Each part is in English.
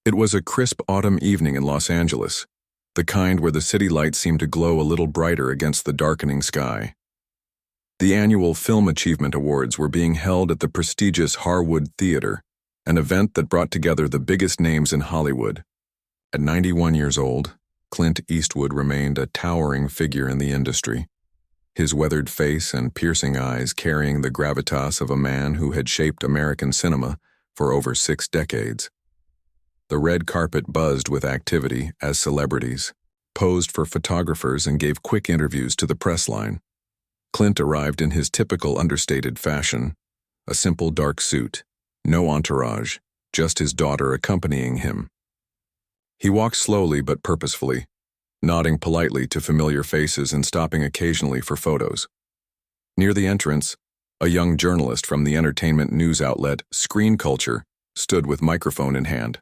It was a crisp autumn evening in Los Angeles, the kind where the city lights seemed to glow a little brighter against the darkening sky. The annual Film Achievement Awards were being held at the prestigious Harwood Theater, an event that brought together the biggest names in Hollywood. At 91 years old, Clint Eastwood remained a towering figure in the industry, his weathered face and piercing eyes carrying the gravitas of a man who had shaped American cinema for over 6 decades. The red carpet buzzed with activity as celebrities posed for photographers and gave quick interviews to the press line. Clint arrived in his typical understated fashion, a simple dark suit, no entourage, just his daughter accompanying him. He walked slowly but purposefully, nodding politely to familiar faces and stopping occasionally for photos. Near the entrance, a young journalist from the entertainment news outlet Screen Culture stood with microphone in hand.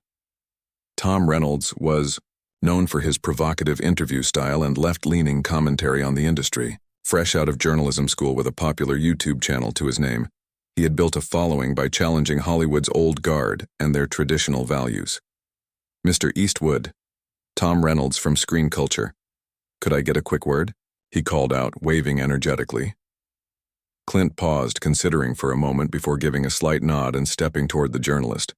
Tom Reynolds was known for his provocative interview style and left-leaning commentary on the industry. Fresh out of journalism school with a popular YouTube channel to his name, he had built a following by challenging Hollywood's old guard and their traditional values. "Mr. Eastwood, Tom Reynolds from Screen Culture. Could I get a quick word?" he called out, waving energetically. Clint paused, considering for a moment before giving a slight nod and stepping toward the journalist.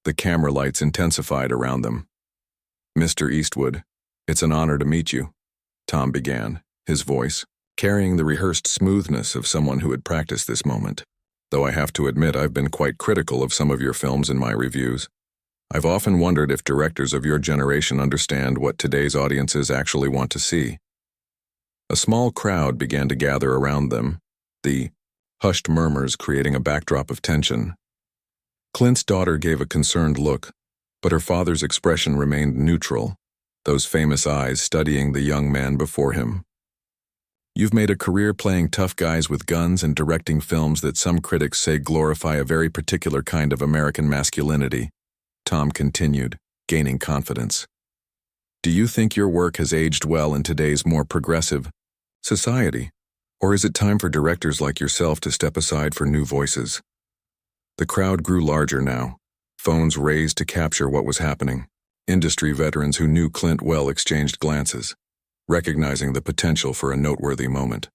The camera lights intensified around them. "Mr. Eastwood, it's an honor to meet you," Tom began, his voice carrying the rehearsed smoothness of someone who had practiced this moment. "Though I have to admit I've been quite critical of some of your films in my reviews. I've often wondered if directors of your generation understand what today's audiences actually want to see." A small crowd began to gather around them, the hushed murmurs creating a backdrop of tension. Clint's daughter gave a concerned look, but her father's expression remained neutral, those famous eyes studying the young man before him. "You've made a career playing tough guys with guns and directing films that some critics say glorify a very particular kind of American masculinity," Tom continued, gaining confidence. "Do you think your work has aged well in today's more progressive society, or is it time for directors like yourself to step aside for new voices?" The crowd grew larger now, phones raised to capture what was happening. Industry veterans who knew Clint well exchanged glances, recognizing the potential for a noteworthy moment.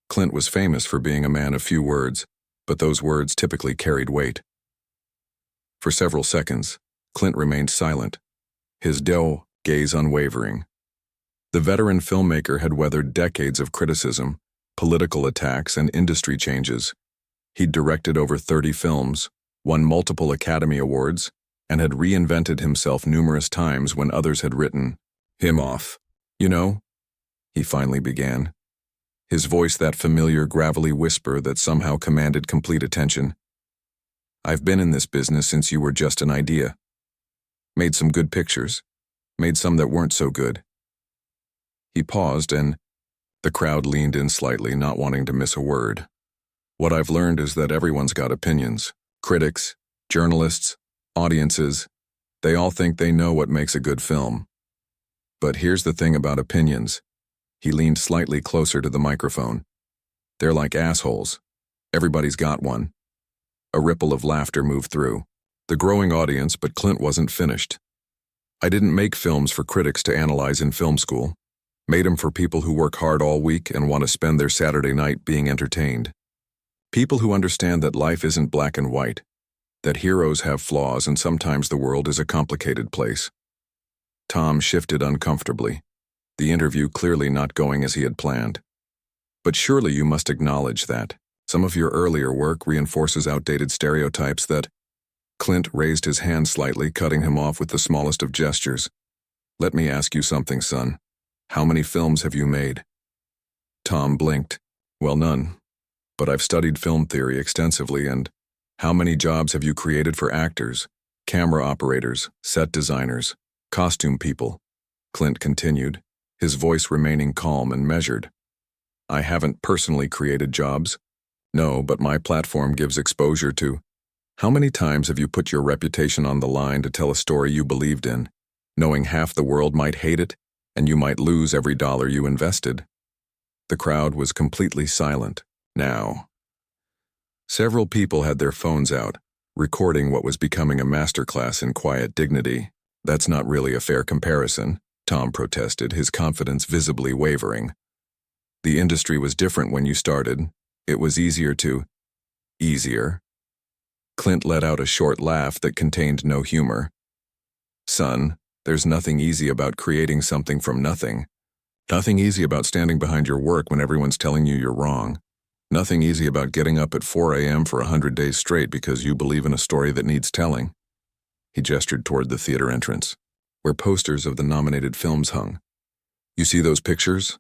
Clint was famous for being a man of few words, but those words typically carried weight. For several seconds, Clint remained silent, his doe gaze unwavering. The veteran filmmaker had weathered decades of criticism, political attacks, and industry changes. He'd directed over 30 films, won multiple Academy Awards, and had reinvented himself numerous times when others had written him off. "You know," he finally began, his voice that familiar gravelly whisper that somehow commanded complete attention. "I've been in this business since you were just an idea. Made some good pictures, made some that weren't so good." He paused and the crowd leaned in slightly, not wanting to miss a word. "What I've learned is that everyone's got opinions. Critics, journalists, audiences, they all think they know what makes a good film. But here's the thing about opinions." He leaned slightly closer to the microphone. "They're like assholes. Everybody's got one." A ripple of laughter moved through the growing audience, but Clint wasn't finished. "I didn't make films for critics to analyze in film school. Made them for people who work hard all week and want to spend their Saturday night being entertained. People who understand that life isn't black and white, that heroes have flaws and sometimes the world is a complicated place." Tom shifted uncomfortably, the interview clearly not going as he had planned. "But surely you must acknowledge that some of your earlier work reinforces outdated stereotypes that—" Clint raised his hand slightly, cutting him off with the smallest of gestures. "Let me ask you something, son. How many films have you made?" Tom blinked. "Well, none. But I've studied film theory extensively, and how many jobs have you created for actors, camera operators, set designers, costume people?" Clint continued, his voice remaining calm and measured. "I haven't personally created jobs. No, but my platform gives exposure to. How many times have you put your reputation on the line to tell a story you believed in, knowing half the world might hate it, and you might lose every dollar you invested?" The crowd was completely silent now. Several people had their phones out, recording what was becoming a masterclass in quiet dignity. "That's not really a fair comparison," Tom protested, his confidence visibly wavering. "The industry was different when you started. It was easier to..." "Easier?" Clint let out a short laugh that contained no humor. "Son, there's nothing easy about creating something from nothing. Nothing easy about standing behind your work when everyone's telling you you're wrong. Nothing easy about getting up at 4 a.m. for 100 days straight because you believe in a story that needs telling." He gestured toward the theater entrance, where posters of the nominated films hung. "You see those pictures?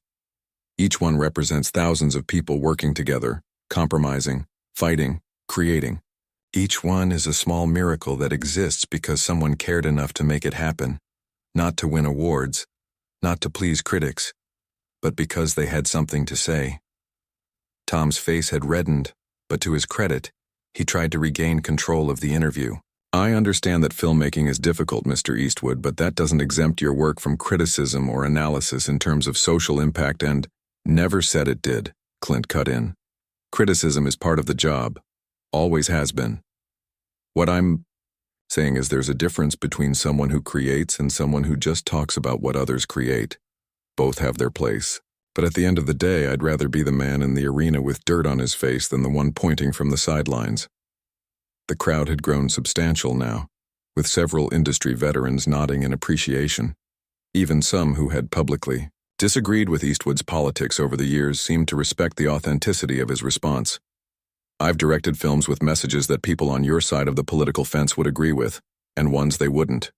Each one represents thousands of people working together, compromising, fighting, creating. Each one is a small miracle that exists because someone cared enough to make it happen, not to win awards, not to please critics, but because they had something to say." Tom's face had reddened, but to his credit, he tried to regain control of the interview. "I understand that filmmaking is difficult, Mr. Eastwood, but that doesn't exempt your work from criticism or analysis in terms of social impact and..." "Never said it did," Clint cut in. "Criticism is part of the job. Always has been. What I'm saying is there's a difference between someone who creates and someone who just talks about what others create. Both have their place. But at the end of the day, I'd rather be the man in the arena with dirt on his face than the one pointing from the sidelines." The crowd had grown substantial now, with several industry veterans nodding in appreciation. Even some who had publicly disagreed with Eastwood's politics over the years seemed to respect the authenticity of his response. "I've directed films with messages that people on your side of the political fence would agree with, and ones they wouldn't,"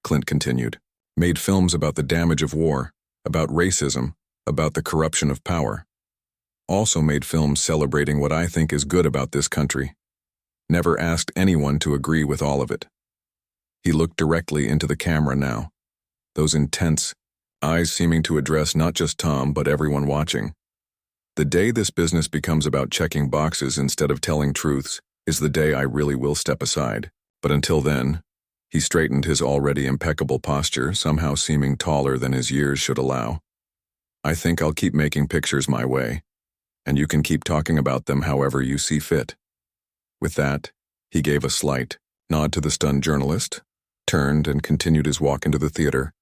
Clint continued. "Made films about the damage of war, about racism, about the corruption of power. Also made films celebrating what I think is good about this country. Never asked anyone to agree with all of it." He looked directly into the camera now, those intense eyes seeming to address not just Tom but everyone watching. "The day this business becomes about checking boxes instead of telling truths is the day I really will step aside. But until then..." He straightened his already impeccable posture, somehow seeming taller than his years should allow. "I think I'll keep making pictures my way, and you can keep talking about them however you see fit." With that, he gave a slight nod to the stunned journalist, turned and continued his walk into the theater,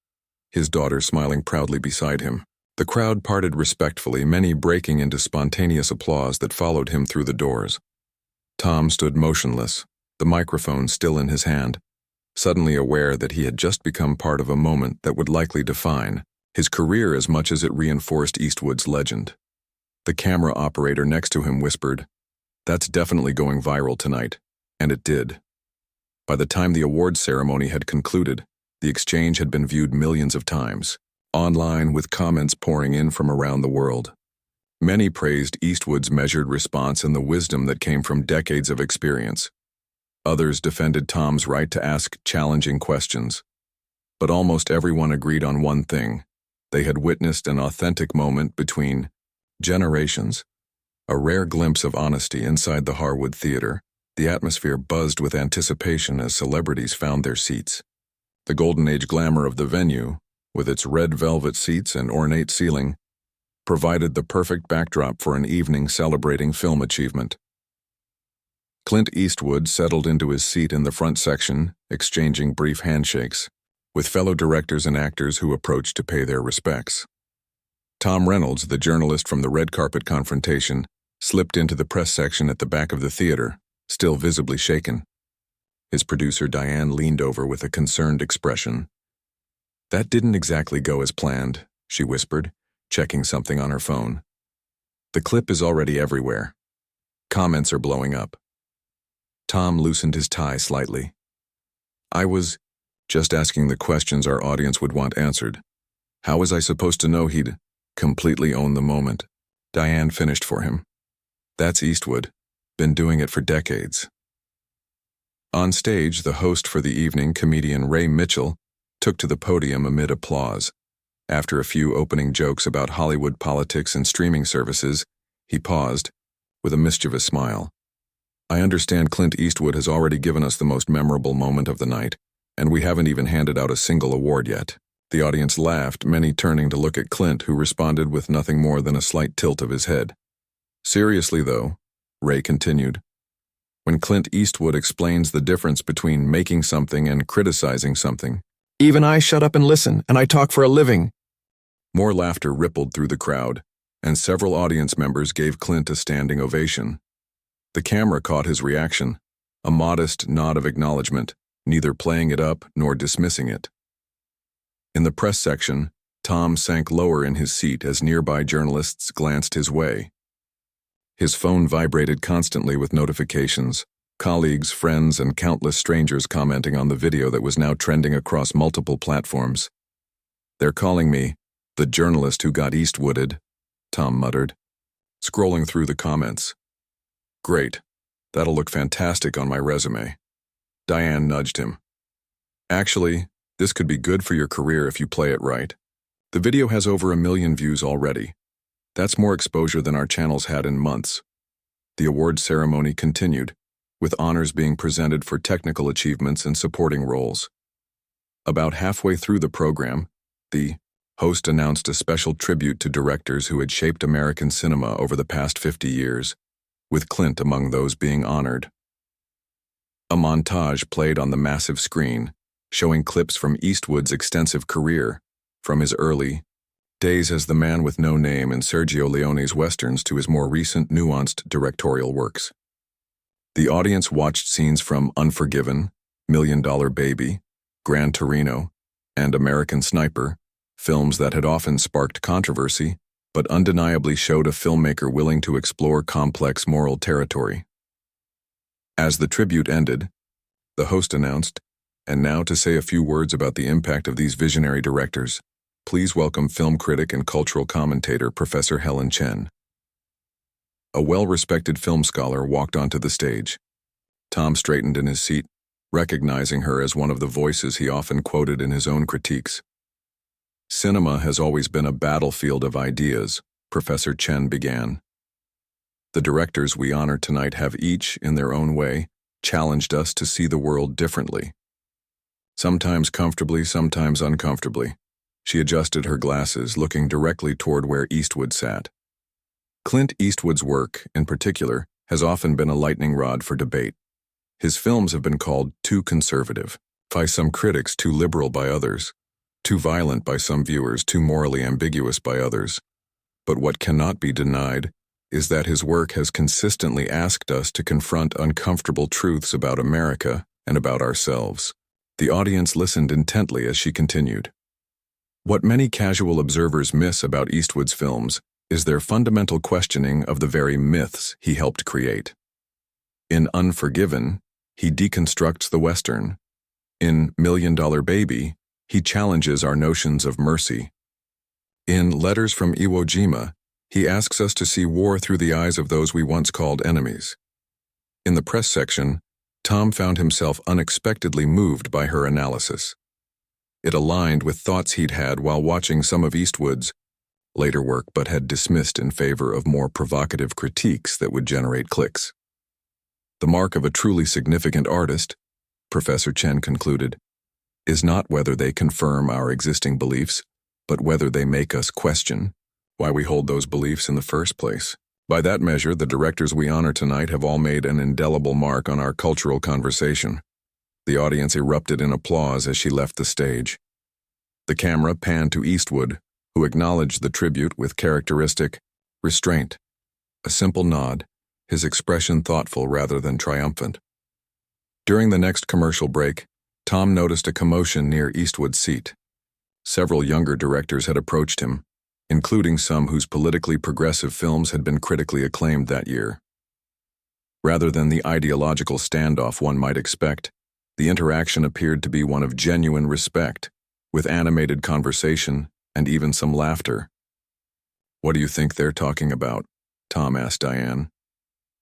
his daughter smiling proudly beside him. The crowd parted respectfully, many breaking into spontaneous applause that followed him through the doors. Tom stood motionless, the microphone still in his hand, suddenly aware that he had just become part of a moment that would likely define his career as much as it reinforced Eastwood's legend. The camera operator next to him whispered, "That's definitely going viral tonight," and it did. By the time the awards ceremony had concluded, the exchange had been viewed millions of times, online with comments pouring in from around the world. Many praised Eastwood's measured response and the wisdom that came from decades of experience. Others defended Tom's right to ask challenging questions. But almost everyone agreed on one thing: they had witnessed an authentic moment between generations, a rare glimpse of honesty inside the Harwood Theater. The atmosphere buzzed with anticipation as celebrities found their seats. The golden age glamour of the venue, with its red velvet seats and ornate ceiling, provided the perfect backdrop for an evening celebrating film achievement. Clint Eastwood settled into his seat in the front section, exchanging brief handshakes with fellow directors and actors who approached to pay their respects. Tom Reynolds, the journalist from the red carpet confrontation, slipped into the press section at the back of the theater, still visibly shaken. His producer Diane leaned over with a concerned expression. "That didn't exactly go as planned," she whispered, checking something on her phone. "The clip is already everywhere. Comments are blowing up." Tom loosened his tie slightly. "I was just asking the questions our audience would want answered. How was I supposed to know he'd completely own the moment?" Diane finished for him. "That's Eastwood. Been doing it for decades." On stage, the host for the evening, comedian Ray Mitchell, took to the podium amid applause. After a few opening jokes about Hollywood politics and streaming services, he paused, with a mischievous smile. "I understand Clint Eastwood has already given us the most memorable moment of the night, and we haven't even handed out a single award yet." The audience laughed, many turning to look at Clint, who responded with nothing more than a slight tilt of his head. "Seriously, though," Ray continued, when Clint Eastwood explains the difference between making something and criticizing something. Even I shut up and listen, and I talk for a living. More laughter rippled through the crowd, and several audience members gave Clint a standing ovation. The camera caught his reaction, a modest nod of acknowledgement, neither playing it up nor dismissing it. In the press section, Tom sank lower in his seat as nearby journalists glanced his way. His phone vibrated constantly with notifications, colleagues, friends, and countless strangers commenting on the video that was now trending across multiple platforms. "They're calling me the journalist who got Eastwooded," Tom muttered, scrolling through the comments. "Great. That'll look fantastic on my resume." Diane nudged him. "Actually, this could be good for your career if you play it right. The video has over 1 million views already. That's more exposure than our channels had in months." The award ceremony continued, with honors being presented for technical achievements and supporting roles. About halfway through the program, the host announced a special tribute to directors who had shaped American cinema over the past 50 years, with Clint among those being honored. A montage played on the massive screen, showing clips from Eastwood's extensive career, from his early days as the man with no name in Sergio Leone's westerns to his more recent nuanced directorial works. The audience watched scenes from Unforgiven, $1 Million Baby, Gran Torino, and American Sniper, films that had often sparked controversy, but undeniably showed a filmmaker willing to explore complex moral territory. As the tribute ended, the host announced, "And now to say a few words about the impact of these visionary directors, please welcome film critic and cultural commentator Professor Helen Chen." A well-respected film scholar walked onto the stage. Tom straightened in his seat, recognizing her as one of the voices he often quoted in his own critiques. "Cinema has always been a battlefield of ideas," Professor Chen began. "The directors we honor tonight have each, in their own way, challenged us to see the world differently. Sometimes comfortably, sometimes uncomfortably." She adjusted her glasses, looking directly toward where Eastwood sat. Clint Eastwood's work, in particular, has often been a lightning rod for debate. His films have been called too conservative, by some critics too liberal by others, too violent by some viewers, too morally ambiguous by others. But what cannot be denied is that his work has consistently asked us to confront uncomfortable truths about America and about ourselves. The audience listened intently as she continued. "What many casual observers miss about Eastwood's films is their fundamental questioning of the very myths he helped create. In Unforgiven, he deconstructs the Western. In $1 Million Baby, he challenges our notions of mercy. In Letters from Iwo Jima, he asks us to see war through the eyes of those we once called enemies." In the press section, Tom found himself unexpectedly moved by her analysis. It aligned with thoughts he'd had while watching some of Eastwood's later work but had dismissed in favor of more provocative critiques that would generate clicks. "The mark of a truly significant artist," Professor Chen concluded, "is not whether they confirm our existing beliefs, but whether they make us question why we hold those beliefs in the first place. By that measure, the directors we honor tonight have all made an indelible mark on our cultural conversation." The audience erupted in applause as she left the stage. The camera panned to Eastwood, who acknowledged the tribute with characteristic restraint. A simple nod, his expression thoughtful rather than triumphant. During the next commercial break, Tom noticed a commotion near Eastwood's seat. Several younger directors had approached him, including some whose politically progressive films had been critically acclaimed that year. Rather than the ideological standoff one might expect, the interaction appeared to be one of genuine respect, with animated conversation and even some laughter. "What do you think they're talking about?" Tom asked Diane.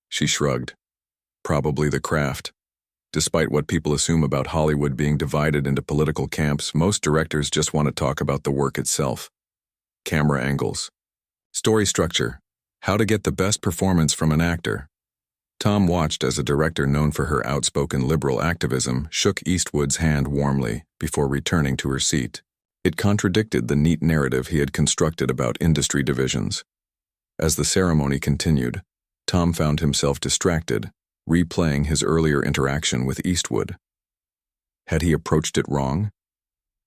She shrugged. "Probably the craft. Despite what people assume about Hollywood being divided into political camps, most directors just want to talk about the work itself. Camera angles, story structure, how to get the best performance from an actor." Tom watched as a director known for her outspoken liberal activism shook Eastwood's hand warmly before returning to her seat. It contradicted the neat narrative he had constructed about industry divisions. As the ceremony continued, Tom found himself distracted, replaying his earlier interaction with Eastwood. Had he approached it wrong?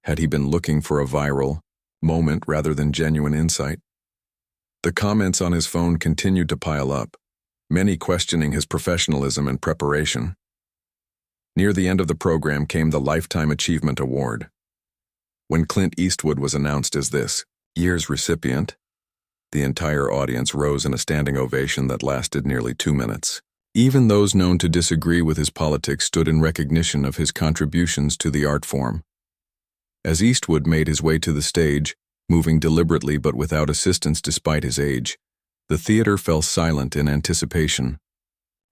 Had he been looking for a viral moment rather than genuine insight? The comments on his phone continued to pile up, many questioning his professionalism and preparation. Near the end of the program came the Lifetime Achievement Award. When Clint Eastwood was announced as this year's recipient, the entire audience rose in a standing ovation that lasted nearly 2 minutes. Even those known to disagree with his politics stood in recognition of his contributions to the art form. As Eastwood made his way to the stage, moving deliberately but without assistance despite his age, the theater fell silent in anticipation.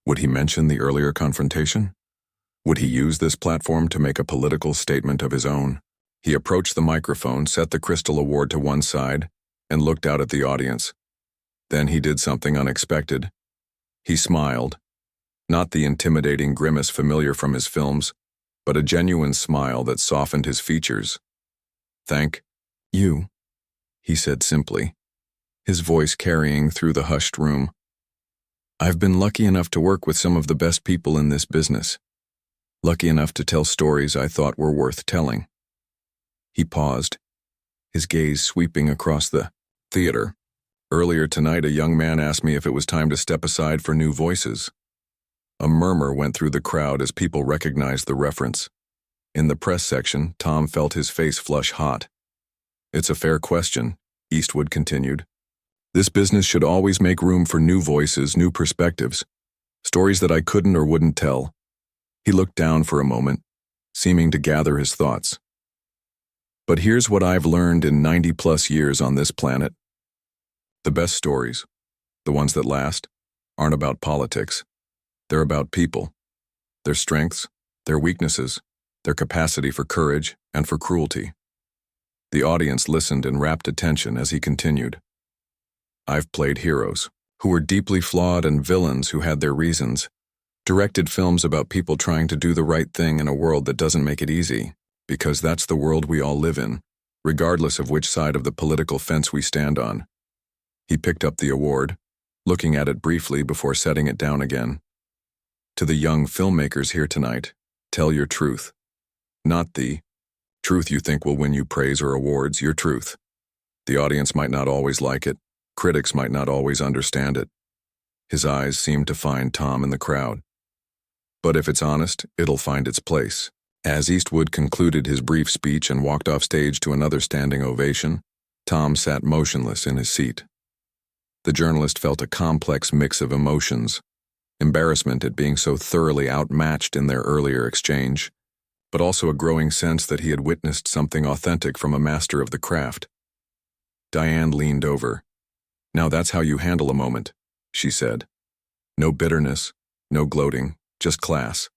Would he mention the earlier confrontation? Would he use this platform to make a political statement of his own? He approached the microphone, set the Crystal Award to one side, and looked out at the audience. Then he did something unexpected. He smiled. Not the intimidating grimace familiar from his films, but a genuine smile that softened his features. "Thank you," he said simply, his voice carrying through the hushed room. "I've been lucky enough to work with some of the best people in this business. Lucky enough to tell stories I thought were worth telling." He paused, his gaze sweeping across the theater. "Earlier tonight, a young man asked me if it was time to step aside for new voices." A murmur went through the crowd as people recognized the reference. In the press section, Tom felt his face flush hot. "It's a fair question," Eastwood continued. "This business should always make room for new voices, new perspectives, stories that I couldn't or wouldn't tell." He looked down for a moment, seeming to gather his thoughts. "But here's what I've learned in 90-plus years on this planet. The best stories, the ones that last, aren't about politics. They're about people, their strengths, their weaknesses, their capacity for courage and for cruelty." The audience listened in rapt attention as he continued. "I've played heroes who were deeply flawed and villains who had their reasons, directed films about people trying to do the right thing in a world that doesn't make it easy, because that's the world we all live in, regardless of which side of the political fence we stand on." He picked up the award, looking at it briefly before setting it down again. "To the young filmmakers here tonight, tell your truth. Not the truth you think will win you praise or awards, your truth. The audience might not always like it, critics might not always understand it." His eyes seemed to find Tom in the crowd. "But if it's honest, it'll find its place." As Eastwood concluded his brief speech and walked off stage to another standing ovation, Tom sat motionless in his seat. The journalist felt a complex mix of emotions: embarrassment at being so thoroughly outmatched in their earlier exchange, but also a growing sense that he had witnessed something authentic from a master of the craft. Diane leaned over. "Now that's how you handle a moment," she said. "No bitterness, no gloating, just class."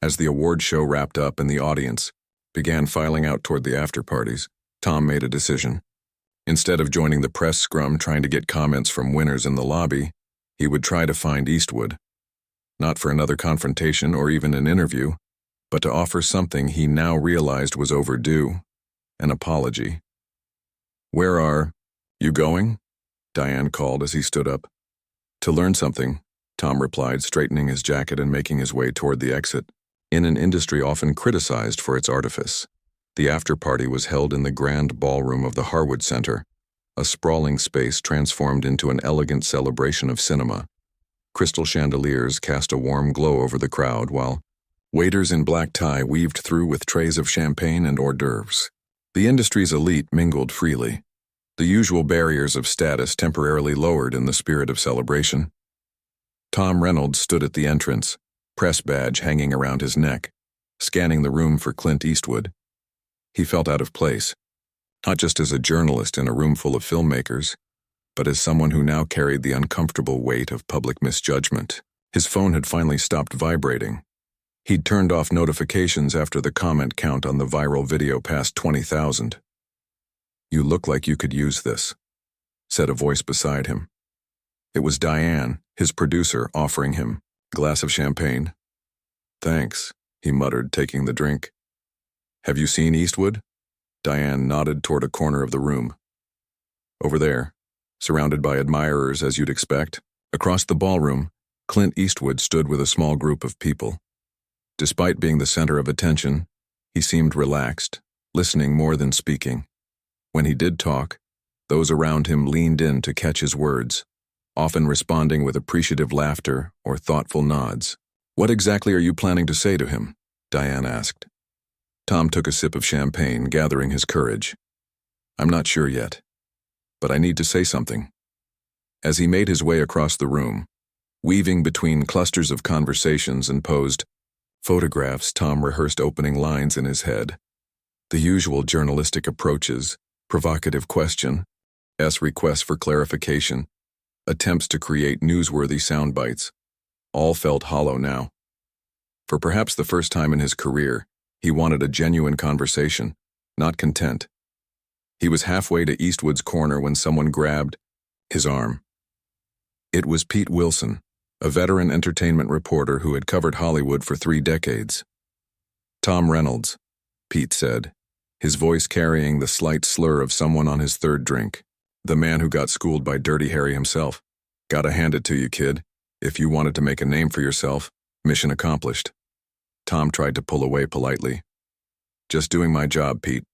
As the award show wrapped up and the audience began filing out toward the after-parties, Tom made a decision. Instead of joining the press scrum trying to get comments from winners in the lobby, he would try to find Eastwood. Not for another confrontation or even an interview, but to offer something he now realized was overdue: an apology. "Where are you going?" Diane called as he stood up. "To learn something," Tom replied, straightening his jacket and making his way toward the exit. In an industry often criticized for its artifice, the after-party was held in the grand ballroom of the Harwood Center, a sprawling space transformed into an elegant celebration of cinema. Crystal chandeliers cast a warm glow over the crowd, while waiters in black tie weaved through with trays of champagne and hors d'oeuvres. The industry's elite mingled freely, the usual barriers of status temporarily lowered in the spirit of celebration. Tom Reynolds stood at the entrance, press badge hanging around his neck, scanning the room for Clint Eastwood. He felt out of place, not just as a journalist in a room full of filmmakers, but as someone who now carried the uncomfortable weight of public misjudgment. His phone had finally stopped vibrating. He'd turned off notifications after the comment count on the viral video passed 20,000. "You look like you could use this," said a voice beside him. It was Diane, his producer, offering him a glass of champagne. "Thanks," he muttered, taking the drink. "Have you seen Eastwood?" Diane nodded toward a corner of the room. "Over there, surrounded by admirers as you'd expect." Across the ballroom, Clint Eastwood stood with a small group of people. Despite being the center of attention, he seemed relaxed, listening more than speaking. When he did talk, those around him leaned in to catch his words, often responding with appreciative laughter or thoughtful nods. "What exactly are you planning to say to him?" Diane asked. Tom took a sip of champagne, gathering his courage. "I'm not sure yet, but I need to say something." As he made his way across the room, weaving between clusters of conversations and posed photographs, Tom rehearsed opening lines in his head. The usual journalistic approaches: provocative question, requests for clarification, attempts to create newsworthy sound bites, all felt hollow now. For perhaps the first time in his career, he wanted a genuine conversation, not content. He was halfway to Eastwood's corner when someone grabbed his arm. It was Pete Wilson, a veteran entertainment reporter who had covered Hollywood for 3 decades. "Tom Reynolds," Pete said, his voice carrying the slight slur of someone on his 3rd drink. "The man who got schooled by Dirty Harry himself. Gotta hand it to you, kid. If you wanted to make a name for yourself, mission accomplished." Tom tried to pull away politely. "Just doing my job, Pete."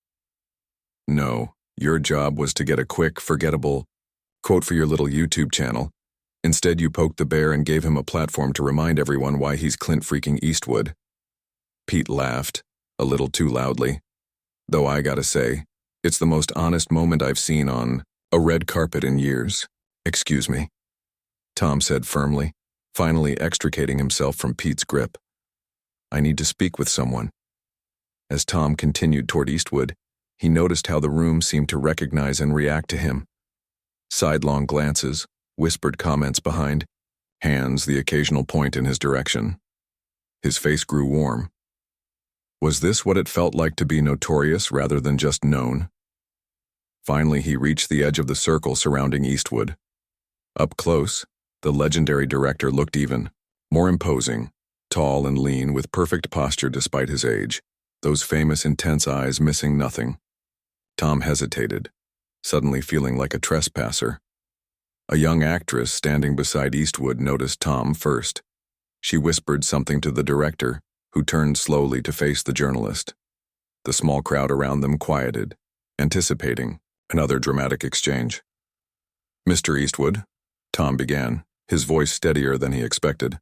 "No, your job was to get a quick, forgettable quote for your little YouTube channel. Instead, you poked the bear and gave him a platform to remind everyone why he's Clint freaking Eastwood." Pete laughed, a little too loudly. "Though I gotta say, it's the most honest moment I've seen on a red carpet in years." "Excuse me," Tom said firmly, finally extricating himself from Pete's grip. "I need to speak with someone." As Tom continued toward Eastwood, he noticed how the room seemed to recognize and react to him. Sidelong glances, whispered comments behind, hands the occasional point in his direction. His face grew warm. Was this what it felt like to be notorious rather than just known? Finally, he reached the edge of the circle surrounding Eastwood. Up close, the legendary director looked even more imposing, tall and lean with perfect posture despite his age, those famous intense eyes missing nothing. Tom hesitated, suddenly feeling like a trespasser. A young actress standing beside Eastwood noticed Tom first. She whispered something to the director, who turned slowly to face the journalist. The small crowd around them quieted, anticipating another dramatic exchange. "Mr. Eastwood," Tom began, his voice steadier than he expected.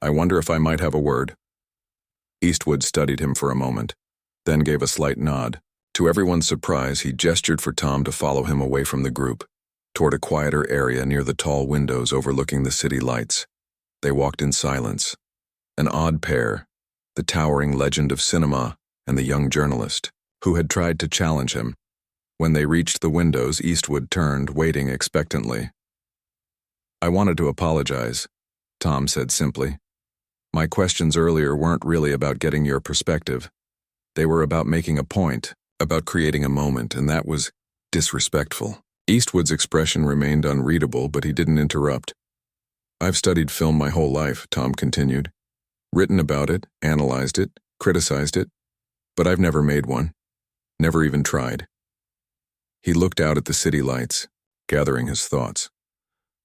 "I wonder if I might have a word." Eastwood studied him for a moment, then gave a slight nod. To everyone's surprise, he gestured for Tom to follow him away from the group, toward a quieter area near the tall windows overlooking the city lights. They walked in silence, an odd pair, the towering legend of cinema and the young journalist, who had tried to challenge him. When they reached the windows, Eastwood turned, waiting expectantly. "I wanted to apologize," Tom said simply. "My questions earlier weren't really about getting your perspective. They were about making a point, about creating a moment, and that was disrespectful." Eastwood's expression remained unreadable, but he didn't interrupt. "I've studied film my whole life," Tom continued. "Written about it, analyzed it, criticized it, but I've never made one. Never even tried." He looked out at the city lights, gathering his thoughts.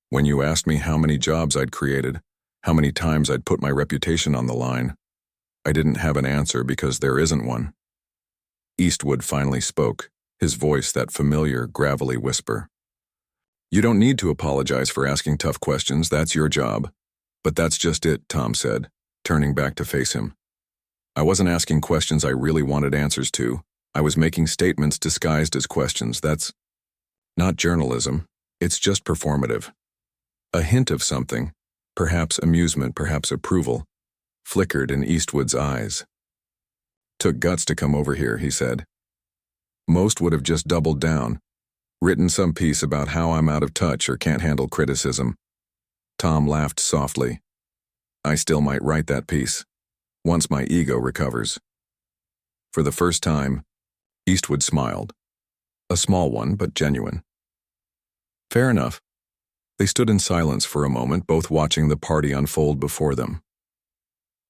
"When you asked me how many jobs I'd created, how many times I'd put my reputation on the line, I didn't have an answer because there isn't one." Eastwood finally spoke, his voice that familiar, gravelly whisper. "You don't need to apologize for asking tough questions, that's your job." "But that's just it," Tom said, turning back to face him. "I wasn't asking questions I really wanted answers to. I was making statements disguised as questions. That's not journalism. It's just performative." A hint of something, perhaps amusement, perhaps approval, flickered in Eastwood's eyes. "Took guts to come over here," he said. "Most would have just doubled down, written some piece about how I'm out of touch or can't handle criticism." Tom laughed softly. "I still might write that piece, once my ego recovers." For the first time, Eastwood smiled. A small one, but genuine. "Fair enough." They stood in silence for a moment, both watching the party unfold before them.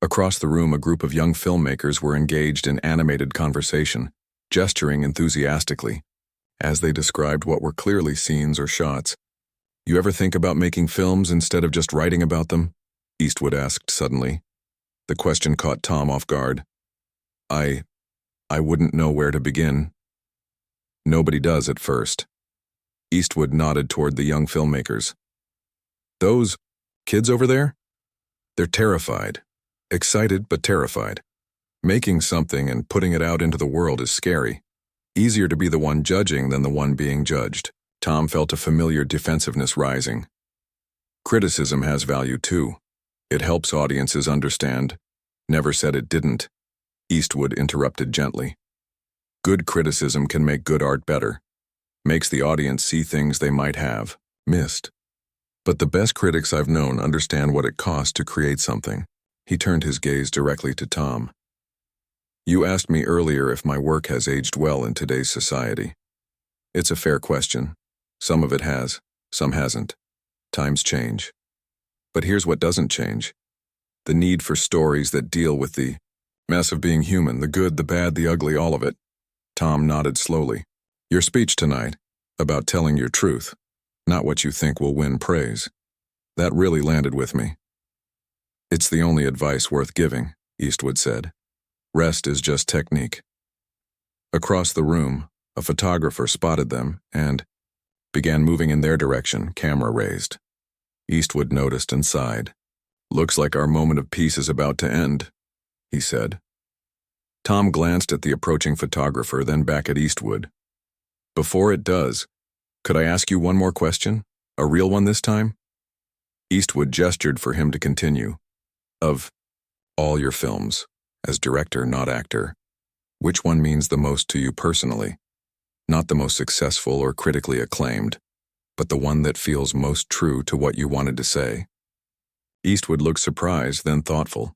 Across the room, a group of young filmmakers were engaged in animated conversation, gesturing enthusiastically, as they described what were clearly scenes or shots. "You ever think about making films instead of just writing about them?" Eastwood asked suddenly. The question caught Tom off guard. I wouldn't know where to begin. Nobody does at first. Eastwood nodded toward the young filmmakers. Those kids over there? They're terrified. Excited but terrified. Making something and putting it out into the world is scary. Easier to be the one judging than the one being judged. Tom felt a familiar defensiveness rising. Criticism has value too. It helps audiences understand. Never said it didn't. Eastwood interrupted gently. Good criticism can make good art better. Makes the audience see things they might have missed. But the best critics I've known understand what it costs to create something. He turned his gaze directly to Tom. You asked me earlier if my work has aged well in today's society. It's a fair question. Some of it has, some hasn't. Times change. But here's what doesn't change. The need for stories that deal with the mess of being human, the good, the bad, the ugly, all of it. Tom nodded slowly. Your speech tonight, about telling your truth, not what you think will win praise. That really landed with me. It's the only advice worth giving, Eastwood said. Rest is just technique. Across the room, a photographer spotted them and began moving in their direction, camera raised. Eastwood noticed and sighed. Looks like our moment of peace is about to end, he said. Tom glanced at the approaching photographer, then back at Eastwood. Before it does, could I ask you one more question? A real one this time? Eastwood gestured for him to continue. Of all your films, as director, not actor, which one means the most to you personally? Not the most successful or critically acclaimed, but the one that feels most true to what you wanted to say. Eastwood looked surprised, then thoughtful.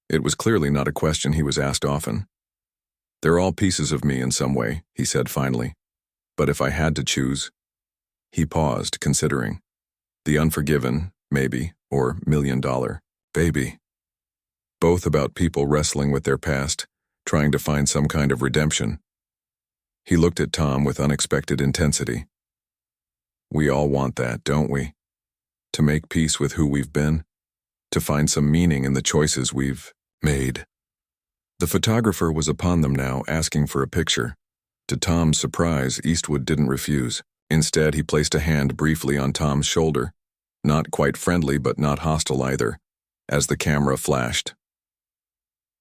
It was clearly not a question he was asked often. They're all pieces of me in some way, he said finally. But if I had to choose... He paused, considering. The Unforgiven, maybe, or $1 Million Baby. Both about people wrestling with their past, trying to find some kind of redemption. He looked at Tom with unexpected intensity. We all want that, don't we? To make peace with who we've been? To find some meaning in the choices we've made. The photographer was upon them now, asking for a picture. To Tom's surprise, Eastwood didn't refuse. Instead, he placed a hand briefly on Tom's shoulder, not quite friendly but not hostile either, as the camera flashed.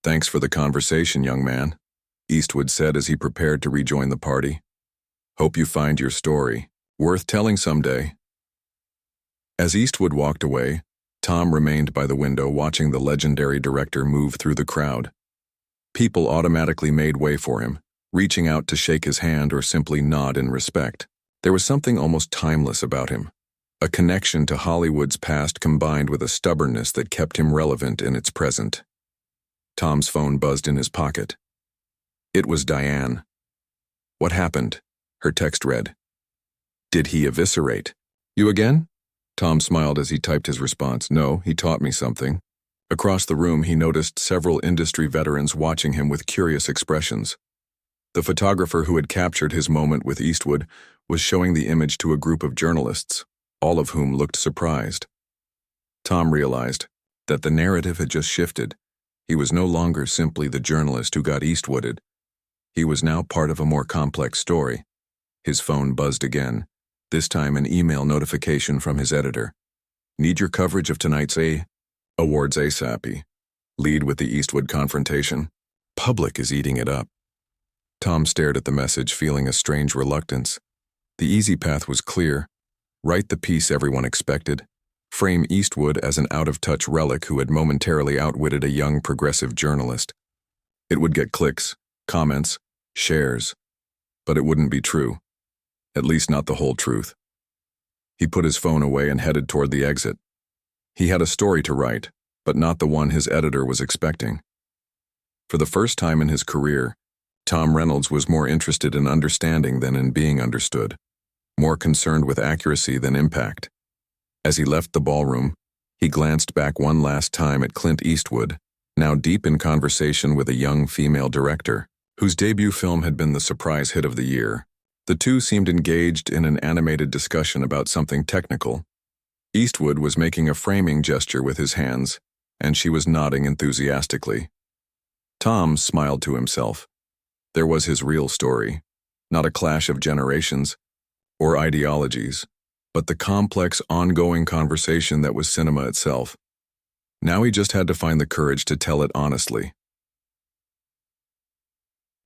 Thanks for the conversation, young man, Eastwood said as he prepared to rejoin the party. Hope you find your story worth telling someday. As Eastwood walked away, Tom remained by the window watching the legendary director move through the crowd. People automatically made way for him, reaching out to shake his hand or simply nod in respect. There was something almost timeless about him, a connection to Hollywood's past combined with a stubbornness that kept him relevant in its present. Tom's phone buzzed in his pocket. It was Diane. What happened? Her text read. Did he eviscerate? You again? Tom smiled as he typed his response. No, he taught me something. Across the room, he noticed several industry veterans watching him with curious expressions. The photographer who had captured his moment with Eastwood was showing the image to a group of journalists, all of whom looked surprised. Tom realized that the narrative had just shifted. He was no longer simply the journalist who got Eastwooded. He was now part of a more complex story. His phone buzzed again, this time an email notification from his editor. Need your coverage of tonight's awards ASAP. Lead with the Eastwood confrontation. Public is eating it up. Tom stared at the message, feeling a strange reluctance. The easy path was clear. Write the piece everyone expected. Frame Eastwood as an out-of-touch relic who had momentarily outwitted a young progressive journalist. It would get clicks, comments, shares. But it wouldn't be true. At least not the whole truth. He put his phone away and headed toward the exit. He had a story to write, but not the one his editor was expecting. For the first time in his career, Tom Reynolds was more interested in understanding than in being understood, more concerned with accuracy than impact. As he left the ballroom, he glanced back one last time at Clint Eastwood, now deep in conversation with a young female director, whose debut film had been the surprise hit of the year. The two seemed engaged in an animated discussion about something technical. Eastwood was making a framing gesture with his hands, and she was nodding enthusiastically. Tom smiled to himself. There was his real story, not a clash of generations or ideologies, but the complex, ongoing conversation that was cinema itself. Now he just had to find the courage to tell it honestly.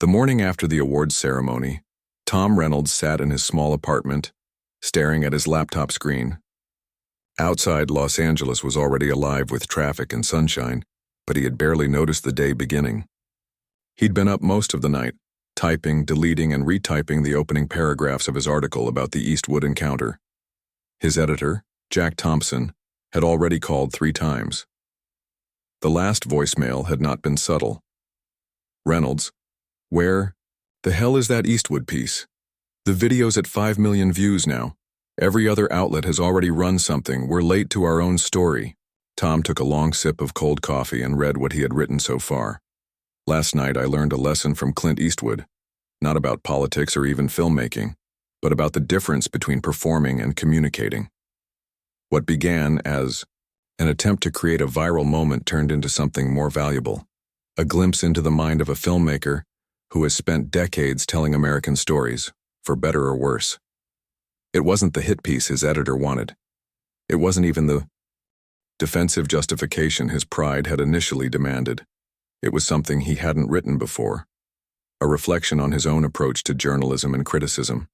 The morning after the awards ceremony, Tom Reynolds sat in his small apartment, staring at his laptop screen. Outside, Los Angeles was already alive with traffic and sunshine, but he had barely noticed the day beginning. He'd been up most of the night, typing, deleting, and retyping the opening paragraphs of his article about the Eastwood encounter. His editor, Jack Thompson, had already called 3 times. The last voicemail had not been subtle. "Reynolds, where the hell is that Eastwood piece? The video's at 5 million views now. Every other outlet has already run something. We're late to our own story." Tom took a long sip of cold coffee and read what he had written so far. "Last night I learned a lesson from Clint Eastwood, not about politics or even filmmaking, but about the difference between performing and communicating. What began as an attempt to create a viral moment turned into something more valuable, a glimpse into the mind of a filmmaker who has spent decades telling American stories, for better or worse. It wasn't the hit piece his editor wanted. It wasn't even the defensive justification his pride had initially demanded. It was something he hadn't written before, a reflection on his own approach to journalism and criticism.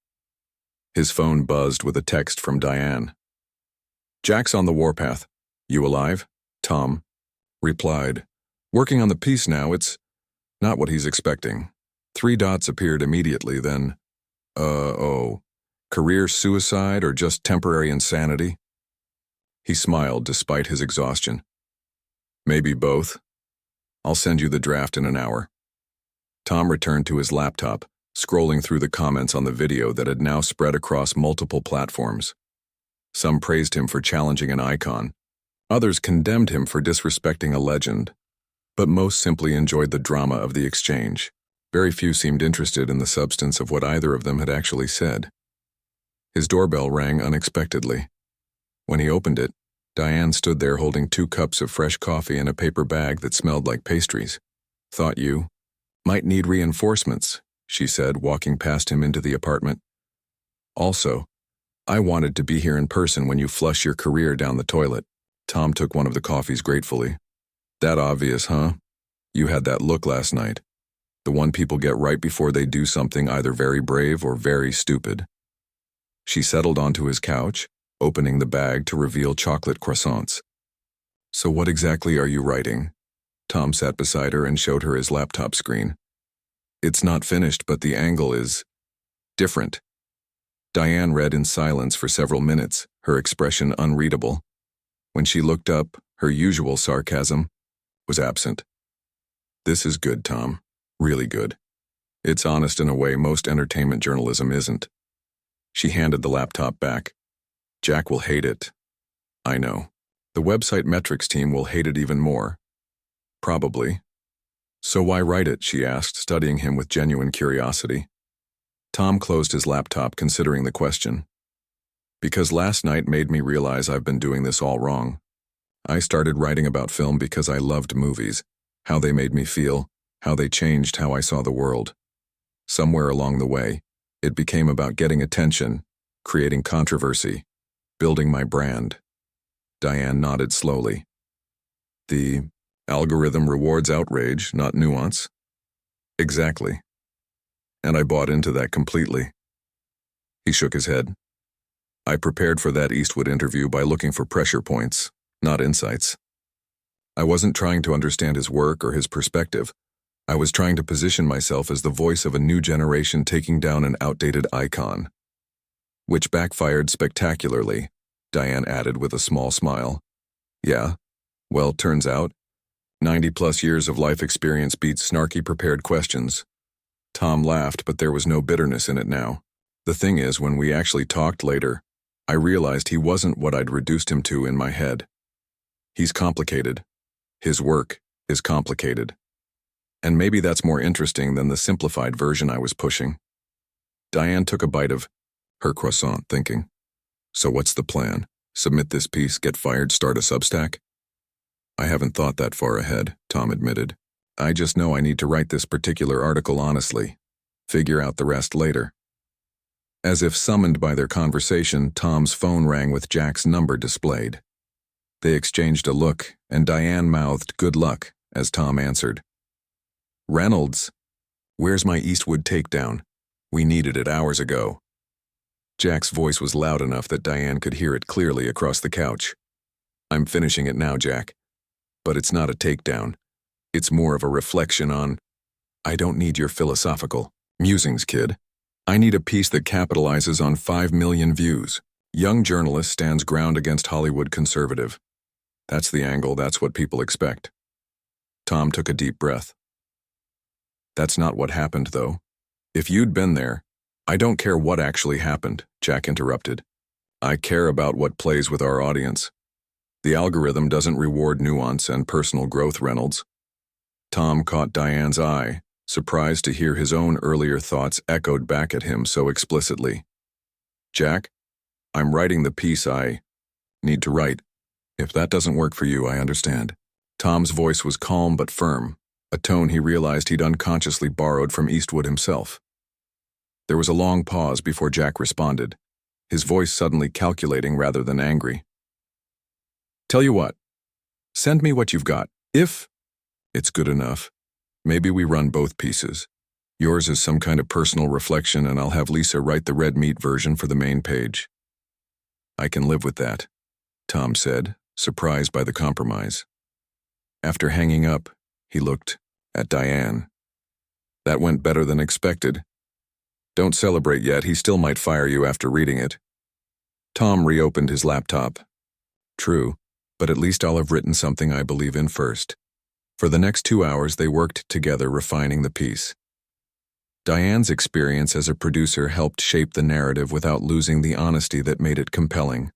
His phone buzzed with a text from Diane. "Jack's on the warpath. You alive?" Tom replied, "Working on the piece now. It's not what he's expecting." 3 dots appeared immediately, then, career suicide or just temporary insanity? He smiled despite his exhaustion. "Maybe both. I'll send you the draft in an hour." Tom returned to his laptop, scrolling through the comments on the video that had now spread across multiple platforms. Some praised him for challenging an icon. Others condemned him for disrespecting a legend. But most simply enjoyed the drama of the exchange. Very few seemed interested in the substance of what either of them had actually said. His doorbell rang unexpectedly. When he opened it, Diane stood there holding 2 cups of fresh coffee in a paper bag that smelled like pastries. "Thought you might need reinforcements," she said, walking past him into the apartment. "Also, I wanted to be here in person when you flush your career down the toilet." Tom took one of the coffees gratefully. "That obvious, huh? You had that look last night. The one people get right before they do something either very brave or very stupid." She settled onto his couch, opening the bag to reveal chocolate croissants. "So what exactly are you writing?" Tom sat beside her and showed her his laptop screen. "It's not finished, but the angle is different." Diane read in silence for several minutes, her expression unreadable. When she looked up, her usual sarcasm was absent. "This is good, Tom. Really good. It's honest in a way most entertainment journalism isn't." She handed the laptop back. "Jack will hate it." "I know. The website metrics team will hate it even more." "Probably." "So why write it?" she asked, studying him with genuine curiosity. Tom closed his laptop, considering the question. "Because last night made me realize I've been doing this all wrong. I started writing about film because I loved movies, how they made me feel, how they changed how I saw the world. Somewhere along the way, it became about getting attention, creating controversy, building my brand." Diane nodded slowly. "The algorithm rewards outrage, not nuance." "Exactly. And I bought into that completely." He shook his head. "I prepared for that Eastwood interview by looking for pressure points, not insights. I wasn't trying to understand his work or his perspective. I was trying to position myself as the voice of a new generation taking down an outdated icon." "Which backfired spectacularly," Diane added with a small smile. "Yeah, well, turns out, 90-plus years of life experience beats snarky prepared questions." Tom laughed, but there was no bitterness in it now. "The thing is, when we actually talked later, I realized he wasn't what I'd reduced him to in my head. He's complicated. His work is complicated. And maybe that's more interesting than the simplified version I was pushing." Diane took a bite of her croissant, thinking, "So what's the plan? Submit this piece, get fired, start a Substack?" I haven't thought that far ahead, Tom admitted. I just know I need to write this particular article honestly. Figure out the rest later. As if summoned by their conversation, Tom's phone rang with Jack's number displayed. They exchanged a look, and Diane mouthed good luck as Tom answered. Reynolds, where's my Eastwood takedown? We needed it hours ago. Jack's voice was loud enough that Diane could hear it clearly across the couch. I'm finishing it now, Jack. But it's not a takedown. It's more of a reflection on, I don't need your philosophical musings, kid. I need a piece that capitalizes on 5 million views. Young journalist stands ground against Hollywood conservative. That's the angle, that's what people expect. Tom took a deep breath. That's not what happened, though. If you'd been there, I don't care what actually happened, Jack interrupted. I care about what plays with our audience. The algorithm doesn't reward nuance and personal growth, Reynolds. Tom caught Diane's eye, surprised to hear his own earlier thoughts echoed back at him so explicitly. Jack, I'm writing the piece I need to write. If that doesn't work for you, I understand. Tom's voice was calm but firm, a tone he realized he'd unconsciously borrowed from Eastwood himself. There was a long pause before Jack responded, his voice suddenly calculating rather than angry. Tell you what, send me what you've got. If it's good enough, maybe we run both pieces. Yours is some kind of personal reflection, and I'll have Lisa write the red meat version for the main page. I can live with that, Tom said, surprised by the compromise. After hanging up, he looked at Diane. That went better than expected. Don't celebrate yet, he still might fire you after reading it. Tom reopened his laptop. True, but at least I'll have written something I believe in first. For the next 2 hours, they worked together refining the piece. Diane's experience as a producer helped shape the narrative without losing the honesty that made it compelling.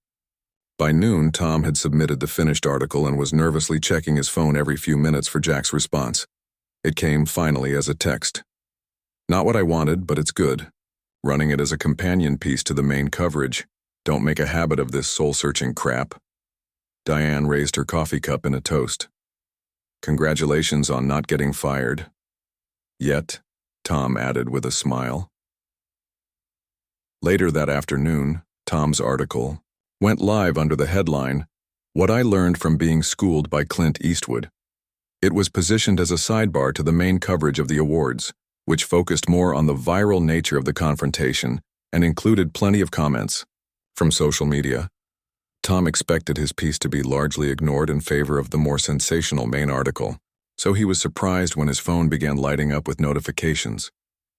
By noon, Tom had submitted the finished article and was nervously checking his phone every few minutes for Jack's response. It came finally as a text. Not what I wanted, but it's good. Running it as a companion piece to the main coverage. Don't make a habit of this soul-searching crap. Diane raised her coffee cup in a toast. Congratulations on not getting fired. Yet, Tom added with a smile. Later that afternoon, Tom's article went live under the headline, What I Learned from Being Schooled by Clint Eastwood. It was positioned as a sidebar to the main coverage of the awards, which focused more on the viral nature of the confrontation and included plenty of comments from social media. Tom expected his piece to be largely ignored in favor of the more sensational main article, so he was surprised when his phone began lighting up with notifications.